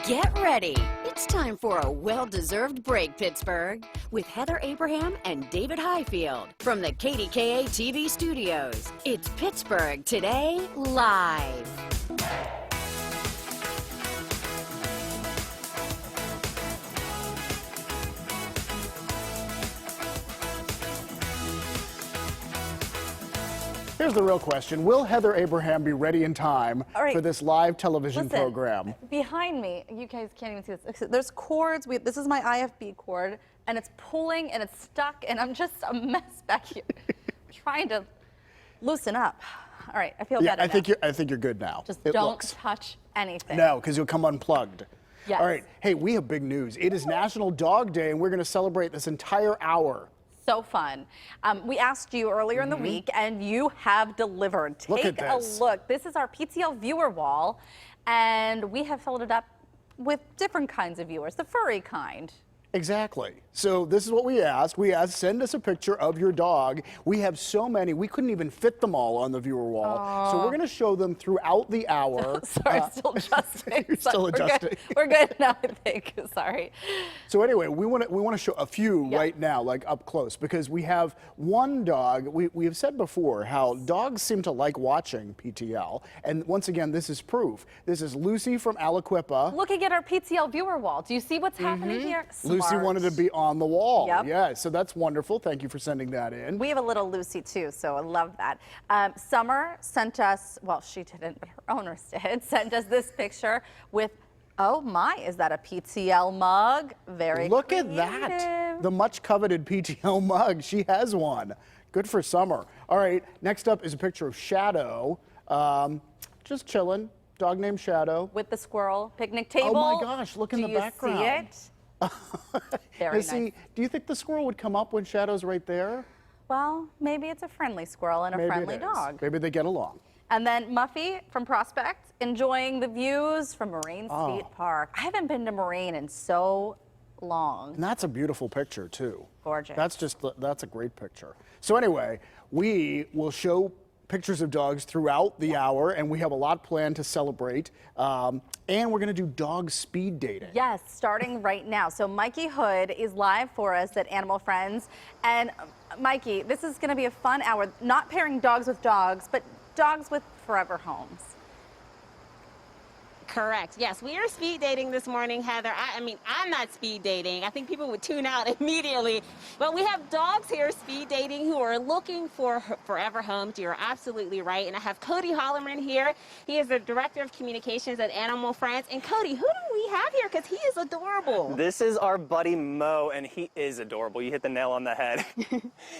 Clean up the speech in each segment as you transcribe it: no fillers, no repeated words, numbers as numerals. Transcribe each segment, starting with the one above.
Get ready. It's time for a well-deserved break, Pittsburgh, with Heather Abraham and David Highfield from the KDKA TV studios. It's Pittsburgh Today Live. Here's the real question. Will Heather Abraham be ready in time for this live television program? Behind me, you guys can't even see this. There's cords. This is my IFB cord, and it's pulling, and it's stuck, and I'm just a mess back here trying to loosen up. All right, I feel better I think now. you're good now. Just don't touch anything. No, because you'll come unplugged. Yes. All right. Hey, we have big news. It is National Dog Day, and we're going to celebrate this entire hour. So fun. We asked you earlier in the week, and you have delivered. Take a look. This is our PTL viewer wall, and we have filled it up with different kinds of viewers, the furry kind. Exactly. So this is what we asked. We asked, send us a picture of your dog. We have so many, we couldn't even fit them all on the viewer wall. So we're going to show them throughout the hour. Sorry, still adjusting. You're still adjusting. We're good now, I think. Sorry. So anyway, we want to show a few right now, like up close, because we have one dog. We have said before how dogs seem to like watching PTL, and once again, this is proof. This is Lucy from Aliquippa. Looking at our PTL viewer wall. Do you see what's happening here? Lucy wanted to be on the wall. Yep. Yeah, so that's wonderful. Thank you for sending that in. We have a little Lucy too, so I love that. Summer sent us, well, she didn't, but her owners did, sent us this picture with, oh my, is that a PTL mug? Very Look creative. at that. The much coveted PTL mug. She has one. Good for Summer. All right, next up is a picture of Shadow. Just chilling. Dog named Shadow. With the squirrel picnic table. Oh my gosh, look in the background. Do you see it? Very nice. Do you think the squirrel would come up when Shadow's right there? Well, maybe it's a friendly squirrel and a friendly dog. Maybe they get along. And then Muffy from Prospect, enjoying the views from Moraine State Park. I haven't been to Moraine in so long. And that's a beautiful picture too. Gorgeous. That's a great picture. So anyway, we will show pictures of dogs throughout the hour, and we have a lot planned to celebrate. And we're going to do dog speed dating. Yes, starting right now. So Mikey Hood is live for us at Animal Friends. And Mikey, this is going to be a fun hour, not pairing dogs with dogs, but dogs with forever homes. Correct. Yes, we are speed dating this morning, Heather. I mean, I'm not speed dating. I think people would tune out immediately. But we have dogs here speed dating who are looking for forever homes. You're absolutely right. And I have Cody Holloman here. He is the Director of Communications at Animal Friends. And Cody, who do we have here? Because he is adorable. This is our buddy Mo, and he is adorable. You hit the nail on the head.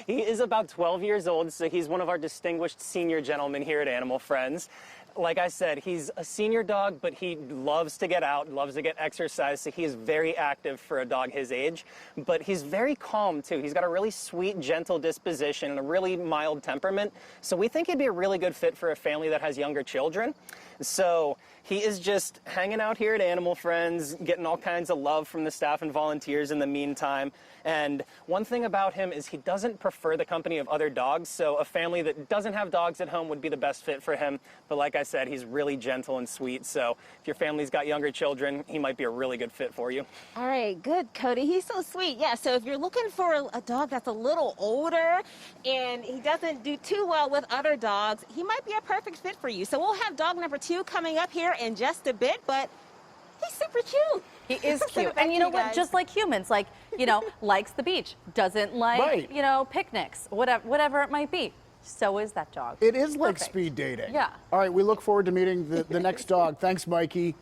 He is about 12 years old, so he's one of our distinguished senior gentlemen here at Animal Friends. Like I said, he's a senior dog, but he loves to get out, loves to get exercise, so he is very active for a dog his age. But he's very calm, too. He's got a really sweet, gentle disposition and a really mild temperament. So we think he'd be a really good fit for a family that has younger children. So he is just hanging out here at Animal Friends, getting all kinds of love from the staff and volunteers in the meantime. And one thing about him is he doesn't prefer the company of other dogs, so a family that doesn't have dogs at home would be the best fit for him. But like I said, he's really gentle and sweet, so if your family's got younger children, he might be a really good fit for you. All right, good, Cody. He's so sweet. Yeah, so if you're looking for a dog that's a little older and he doesn't do too well with other dogs, he might be a perfect fit for you. So we'll have dog number 2 coming up here in just a bit, but he's super cute. He is cute. And you know what? Just like humans, like, you know, likes the beach, doesn't like, you know, picnics, whatever it might be. So is that dog. It is like speed dating. Yeah. All right, we look forward to meeting the next dog. Thanks, Mikey.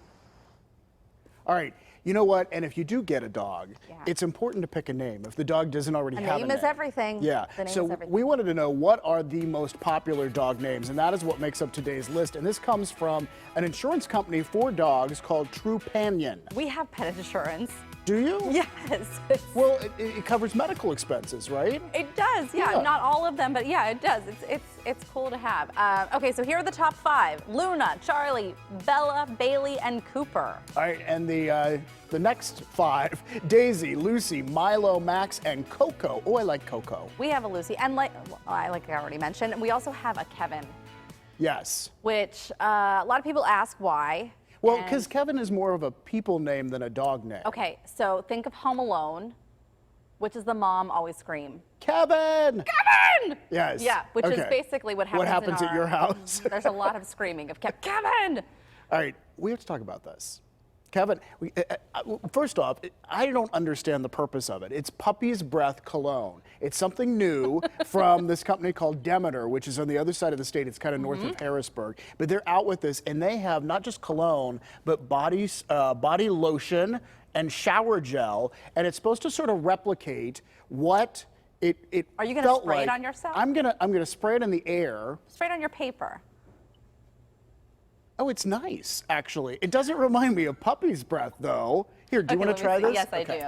All right. You know what? And if you do get a dog, it's important to pick a name if the dog doesn't already have a name. A name is everything. Yeah. So we wanted to know what are the most popular dog names, and that is what makes up today's list. And this comes from an insurance company for dogs called Trupanion. We have pet insurance. Do you? Yes. Well, it covers medical expenses, right? It does, yeah. Not all of them, but yeah, it does. It's cool to have. Okay, so here are the top 5. Luna, Charlie, Bella, Bailey, and Cooper. All right, and the next 5, Daisy, Lucy, Milo, Max, and Coco. Oh, I like Coco. We have a Lucy, and like I already mentioned, we also have a Kevin. Yes. Which a lot of people ask why. Well, because Kevin is more of a people name than a dog name. Okay, so think of Home Alone, which is the mom always scream. Kevin! Kevin! Yes. Yeah, which is basically what happens at your house? There's a lot of screaming of Kevin! All right, we have to talk about this. Kevin, first off, I don't understand the purpose of it. It's Puppy's Breath Cologne. It's something new from this company called Demeter, which is on the other side of the state. It's kind of north of Harrisburg. But they're out with this, and they have not just cologne, but body lotion and shower gel, and it's supposed to sort of replicate what it Are you going to felt spray like. it on yourself? I'm gonna spray it in the air. Spray it on your paper. Oh, it's nice, actually. It doesn't remind me of Puppy's Breath, though. Here, do you want to try this? Yes, I do.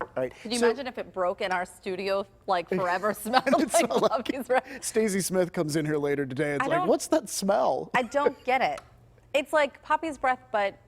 All right. Could you imagine if it broke in our studio, like forever smelled like Puppy's Breath? Stacey Smith comes in here later today. It's like, don't- what's that smell? I don't get it. It's like Puppy's Breath, but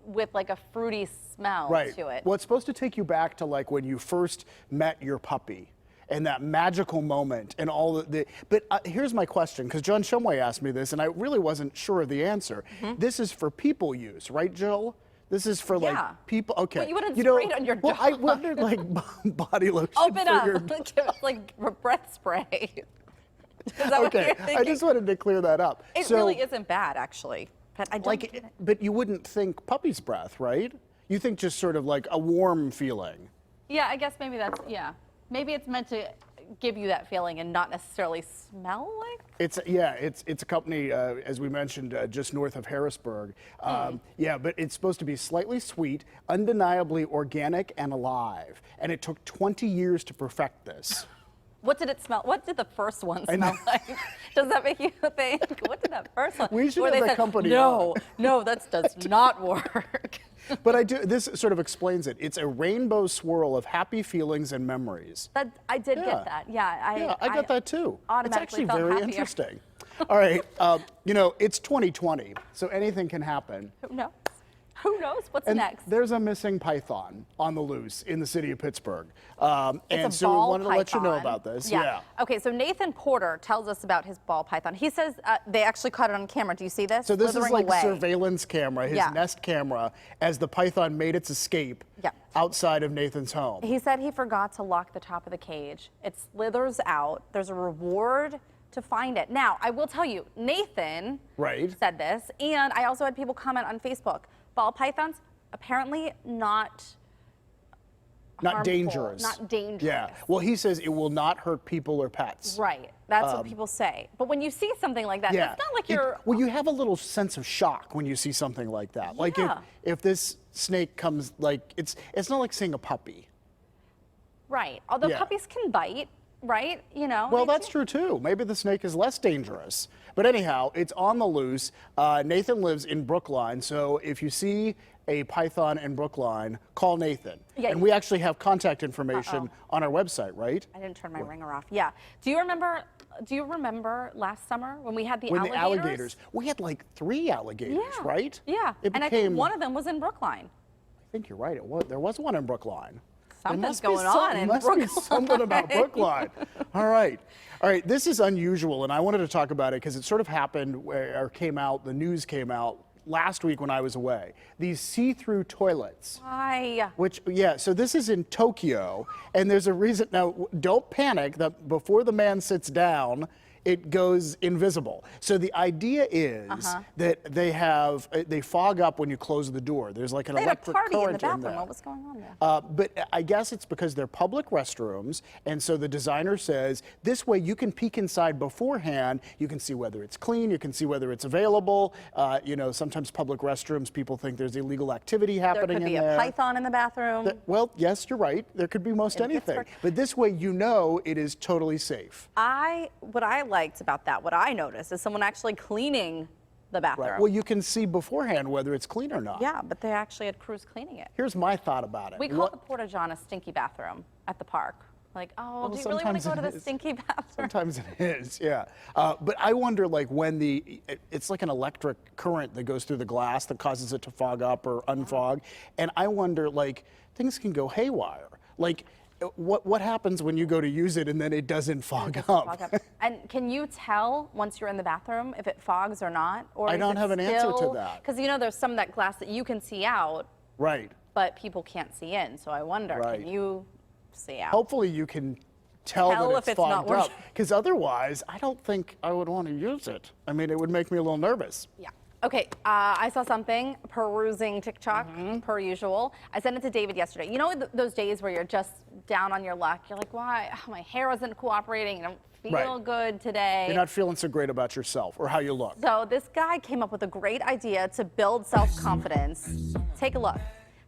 with like a fruity smell to it. Well, it's supposed to take you back to like when you first met your puppy and that magical moment and all the but here's my question, because John Shumway asked me this and I really wasn't sure of the answer. This is for people use, right, Jill? This is for like people. Okay. But you wouldn't spray it on your well, dog. I wondered like body lotion. Open for up. your Give it like breath spray. Is that what okay. you're thinking? I just wanted to clear that up. It really isn't bad, actually. But I don't get it. But you wouldn't think puppy's breath, right? You think just sort of like a warm feeling. Yeah, I guess maybe that's, Maybe it's meant to give you that feeling and not necessarily smell like. It's a company, as we mentioned, just north of Harrisburg. Yeah, but it's supposed to be slightly sweet, undeniably organic and alive. And it took 20 years to perfect this. What did it smell? What did the first one smell like? Does that make you think? What did that first one? We should Where have they that said, company No, on. no, that does not work. But I do. This sort of explains it. It's a rainbow swirl of happy feelings and memories. I did get that. Yeah, I got that too. It's automatically actually felt very happier. interesting. All right, it's 2020, so anything can happen. Who knows? Who knows what's And next? there's a missing python on the loose in the city of Pittsburgh. It's and a so we ball wanted to let you know python. about this. Yeah. Okay, so Nathan Porter tells us about his ball python. He says they actually caught it on camera. Do you see this? So this is Slithering like away. surveillance camera, his Nest camera, as the python made its escape outside of Nathan's home. He said he forgot to lock the top of the cage. It slithers out. There's a reward to find it. Now, I will tell you, Nathan said this, and I also had people comment on Facebook. Ball pythons, apparently not harmful, dangerous. Not dangerous. Yeah. Well, he says it will not hurt people or pets. Right. That's what people say. But when you see something like that, it's not like you're. Well, you have a little sense of shock when you see something like that. Like if this snake comes, like it's not like seeing a puppy. Right. Although puppies can bite, right? You know. Well, that's true too. Maybe the snake is less dangerous. But anyhow, it's on the loose. Nathan lives in Brookline, so if you see a python in Brookline, call Nathan. Yeah, and we actually have contact information on our website, right? I didn't turn my ringer off. Yeah. Do you remember last summer when we had the When alligators? the alligators, we had like 3 alligators, right? Yeah. And I think one of them was in Brookline. I think you're right. There was one in Brookline. Something's going on in Brookline. Must be something about Brookline. All right. This is unusual, and I wanted to talk about it because it sort of happened the news came out last week when I was away. These see-through toilets. Why? So this is in Tokyo, and there's a reason. Now, don't panic that before the man sits down, it goes invisible. So the idea is that they fog up when you close the door. There's like an electric current in the bathroom. in there. What was going on there? But I guess it's because they're public restrooms, and so the designer says this way you can peek inside beforehand. You can see whether it's clean. You can see whether it's available. Sometimes public restrooms, people think there's illegal activity happening in there. There could be a python in the bathroom. Well, yes, you're right. There could be most anything. Pittsburgh. But this way you know it is totally safe. What I liked about that, what I noticed, is someone actually cleaning the bathroom. Right. Well, you can see beforehand whether it's clean or not. Yeah, but they actually had crews cleaning it. Here's my thought about it. We call the Porta John a stinky bathroom at the park. Like, do you really want to go to the stinky bathroom? Sometimes it is, yeah. But I wonder, like, when it's like an electric current that goes through the glass that causes it to fog up or unfog. And I wonder, like, things can go haywire. Like, what happens when you go to use it and then it doesn't fog up? Fog up. And can you tell once you're in the bathroom if it fogs or not? Or I don't have an answer to that. Because you know there's some of that glass that you can see out, Right. but people can't see in. So I wonder, Right. can you see out? Hopefully you can tell that if it's it's not fogged up, working. because otherwise I don't think I would want to use it. I mean, it would make me a little nervous. Yeah. Okay, I saw something perusing TikTok, per usual. I sent it to David yesterday. You know those days where you're just down on your luck? You're like, why? Oh, my hair isn't cooperating. I don't feel Right. good today. You're not feeling so great about yourself or how you look. So this guy came up with a great idea to build self-confidence. Take a look.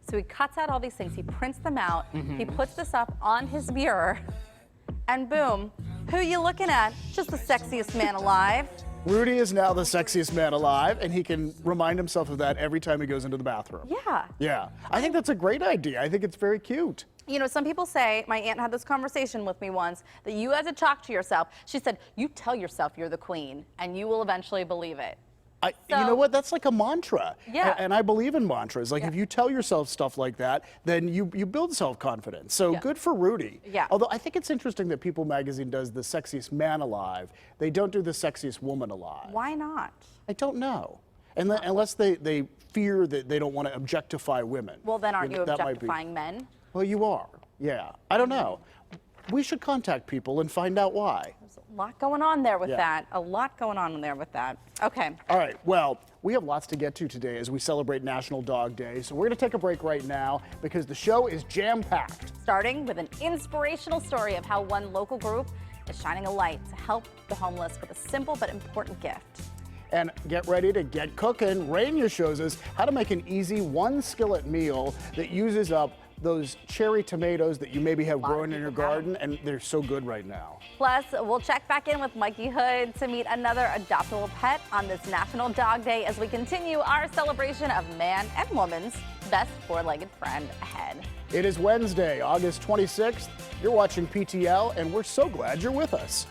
So he cuts out all these things. He prints them out. He puts this up on his mirror. And boom, who you looking at? Just the sexiest man alive. Rudy is now the sexiest man alive, and he can remind himself of that every time he goes into the bathroom. Yeah. Yeah. I think that's a great idea. I think it's very cute. You know, some people say, my aunt had this conversation with me once, that you had to talk to yourself. She said, you tell yourself you're the queen, and you will eventually believe it. You know what? That's like a mantra. Yeah. And I believe in mantras. Like if you tell yourself stuff like that, then you build self-confidence. So good for Rudy. Yeah. Although I think it's interesting that People magazine does the sexiest man alive. They don't do the sexiest woman alive. Why not? I don't know. Unless they fear that they don't want to objectify women. Well, then aren't you That might be- objectifying men? Well, you are. Yeah. I don't know. We should contact people and find out why. There's a lot going on there with Yeah. that. A lot going on there with that. Okay. All right, well, we have lots to get to today as we celebrate National Dog Day. So we're going to take a break right now because the show is jam-packed. Starting with an inspirational story of how one local group is shining a light to help the homeless with a simple but important gift. And get ready to get cooking. Rania shows us how to make an easy one-skillet meal that uses up those cherry tomatoes that you maybe have growing in your garden, and they're so good right now. Plus, we'll check back in with Mikey Hood to meet another adoptable pet on this National Dog Day as we continue our celebration of man and woman's best four-legged friend ahead. It is Wednesday, August 26th. You're watching PTL, and we're so glad you're with us.